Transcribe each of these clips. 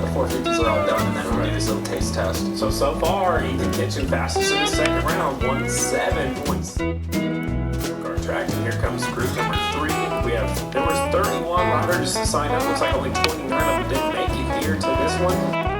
the 450s are all done, and then we'll do this little taste test. So far, Ethan Kitchen fastest in the second round, 1:07 points. Our track, and here comes group number 3. There was 31 riders signed up. Looks like only 29 of them didn't make it here to this one.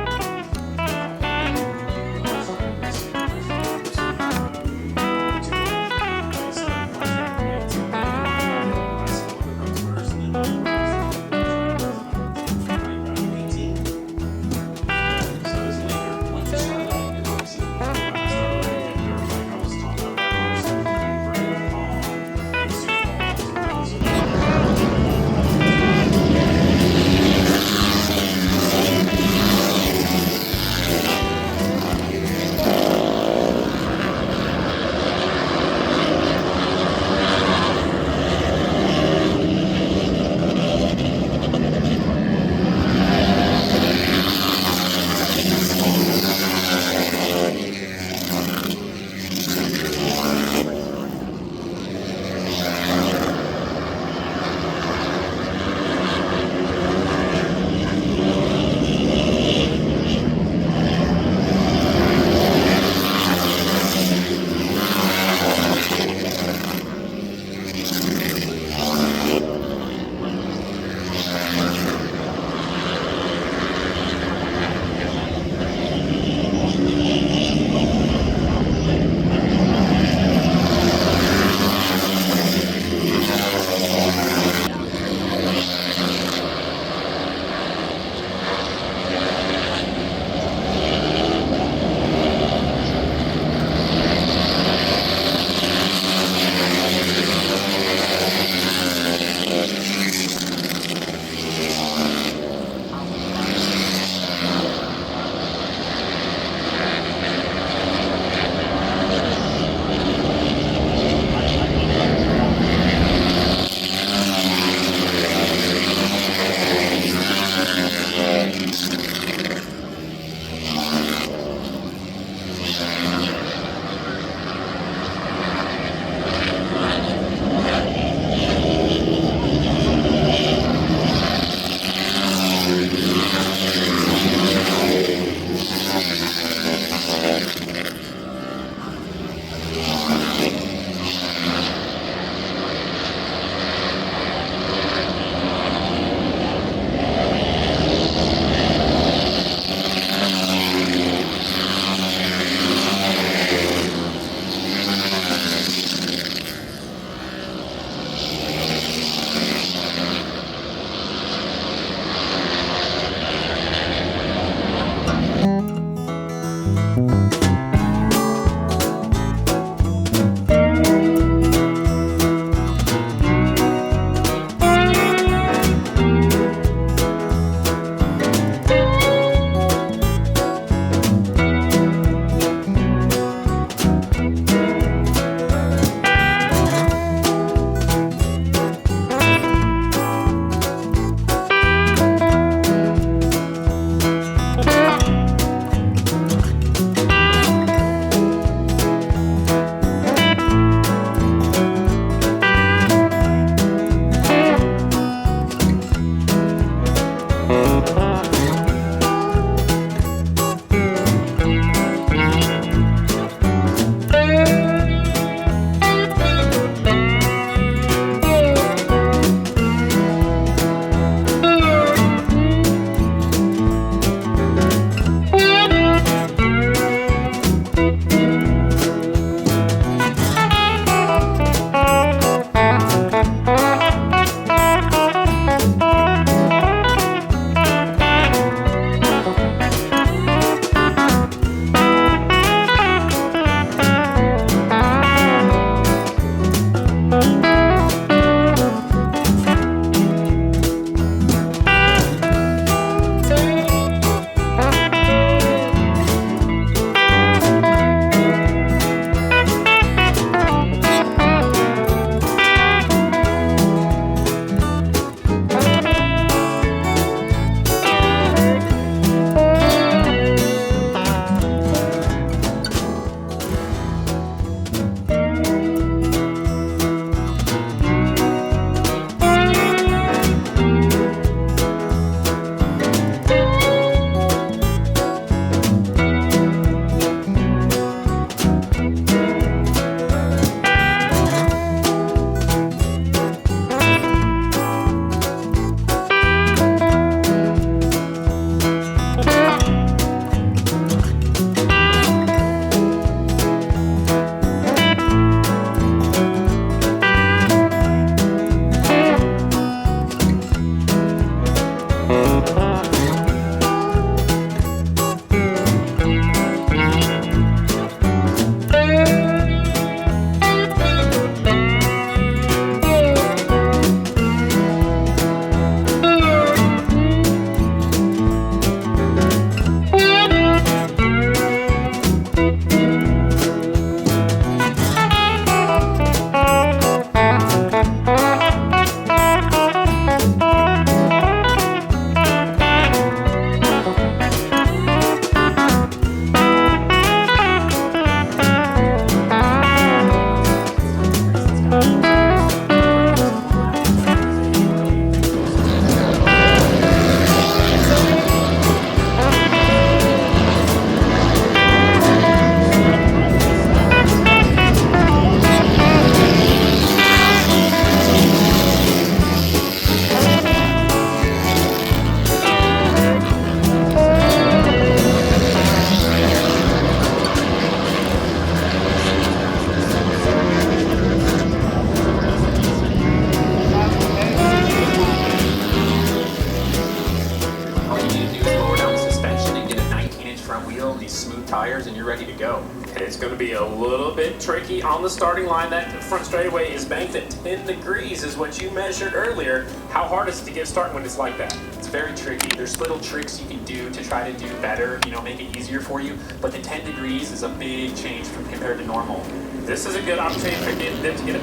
you're ready to go. And it's going to be a little bit tricky on the starting line. That front straightaway is banked at 10 degrees is what you measured earlier. How hard is it to get started when it's like that? It's very tricky. There's little tricks you can do to try to do better, make it easier for you. But the 10 degrees is a big change compared to normal. This is a good opportunity for them to get a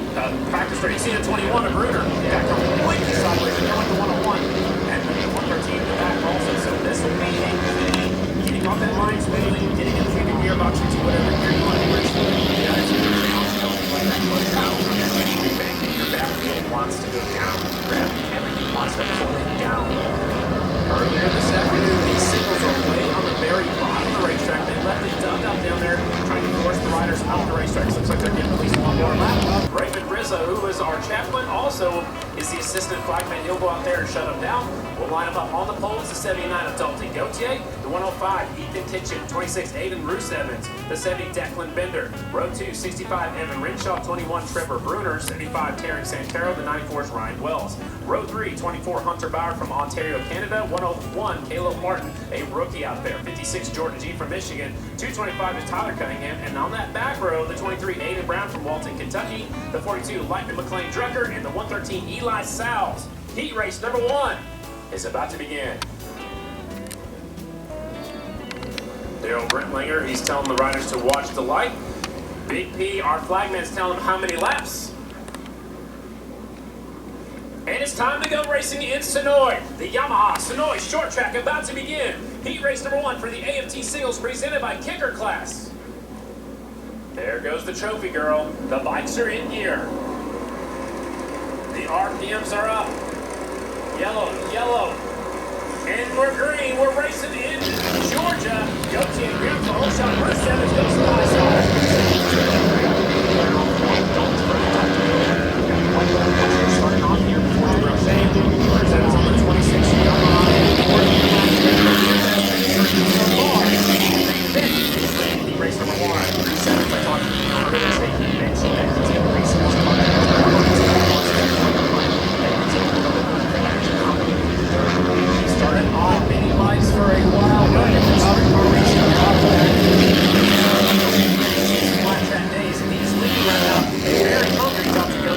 practice ready. You see the 21 of Bruder. Yeah, completely sideways. And going to 101. And the 113 in the back also. So this will be a getting off that line smoothly, getting in through the gearbox into whatever gear you want to do. You guys are like that close down. Your back wheel wants to go down. Everything wants to pull it down. Earlier this afternoon, these Singles are way on the very bottom of the racetrack. They left it dug up down there, trying to force the riders out the racetrack. Looks like they're getting at least one more lap. Raven Rizzo, who is our chaplain, also is the assistant flagman. He'll go out there and shut them down. We'll line them up on the poles. The 79 of Dalton Gauthier, the 105 Ethan Kitchen, 26 Aiden Roos Evans, the 70 Declan Bender, row 2 65 Evan Rinshaw, 21 Trevor Bruner, 75 Taryn Santero, the 94 is Ryan Wells, row 3 24 Hunter Bauer from Ontario, Canada, 101 Caleb Martin, a rookie out there, 56 Jordan G from Michigan, 225 is Tyler Cunningham, and on that back row, the 23 Aiden Brown from Walton, Kentucky, the 42 Lightning McLean Drucker, and the 113 Eli Salves. Heat race number 1 is about to begin. Daryl Brentlinger, he's telling the riders to watch the light. Big P, our flagman's telling them how many laps. And it's time to go racing in Senoia. The Yamaha Senoia short track about to begin. Heat race number 1 for the AFT Singles presented by Kicker Class. There goes the trophy girl. The bikes are in gear. The RPMs are up. Yellow, yellow. And we're green. We're racing in Georgia. Go team, green for whole shot. Bruce Evans goes to the side. Starting off here before the Raceday. Bruce Evans on the 26 Yamaha. Race number 1. Bruce Evans, I talked to you earlier. He mentioned that he's going to race in his car. Started on mini bikes for a while, but in this car racing flat track days, and he's leading right now. Very hungry, about to go.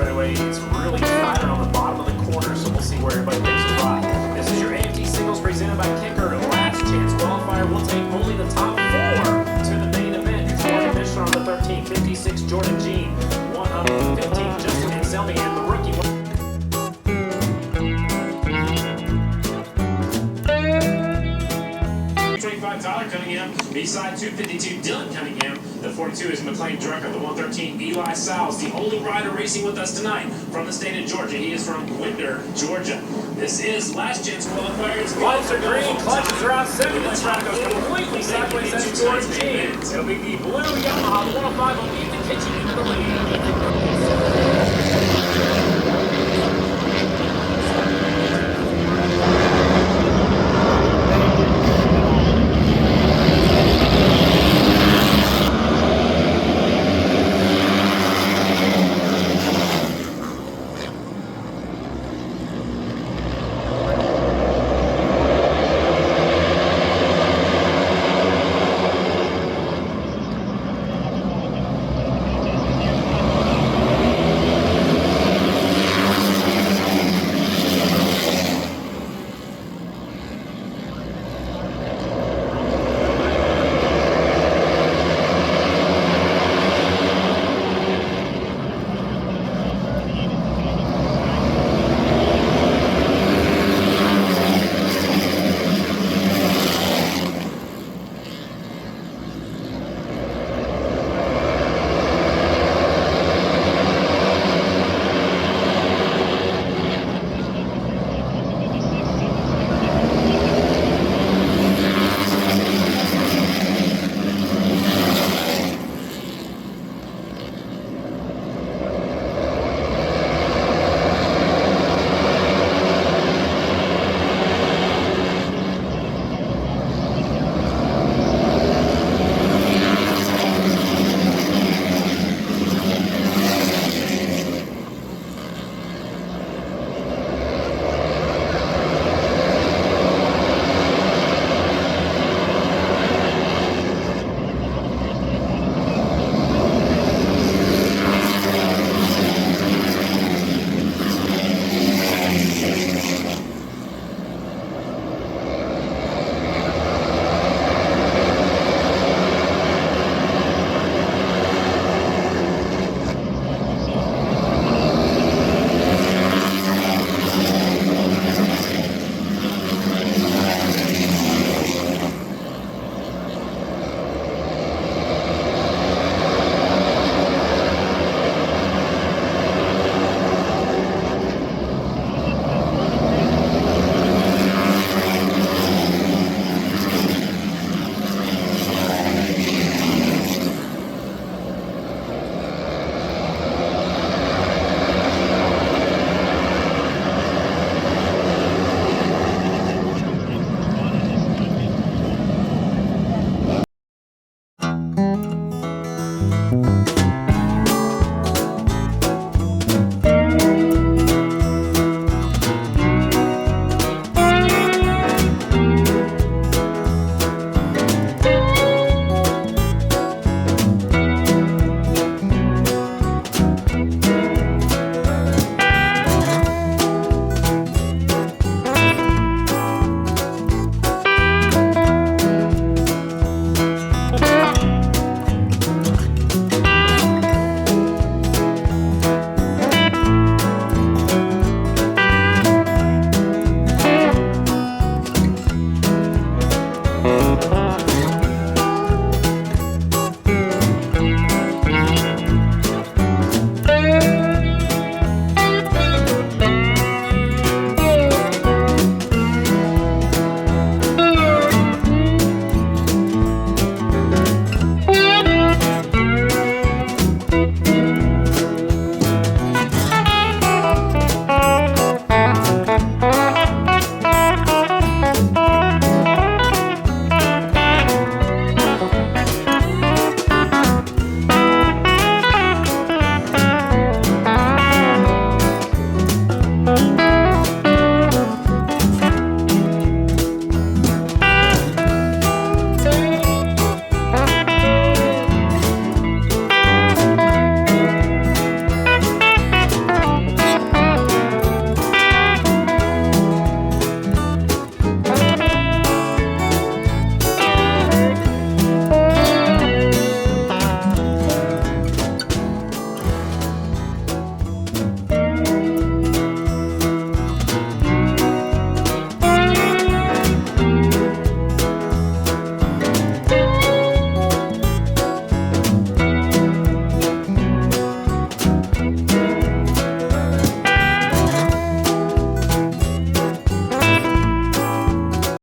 straightaway. It's really flattered on the bottom of the corner, so we'll see where everybody picks a ride. This is your AFT Singles presented by Kicker. Last chance qualifier will take only the top 4 to the main event. It's Morgan Mishner on the 13, 56 Jordan Jean, 1 up 15 Justin Anselmi, and the rookie. $25 Cunningham, B-side 252 Dylan Cunningham, the 42 is McLean Drucker, the 113 Eli Sowles, the only rider racing with us tonight from the state of Georgia. He is from Winder, Georgia. This is last chance qualifiers. Lights are green, clutches are out 7. The track goes completely sideways. That's Jordan Jean. It'll be the blue Yamaha 105 will lead the kitchen into the lead.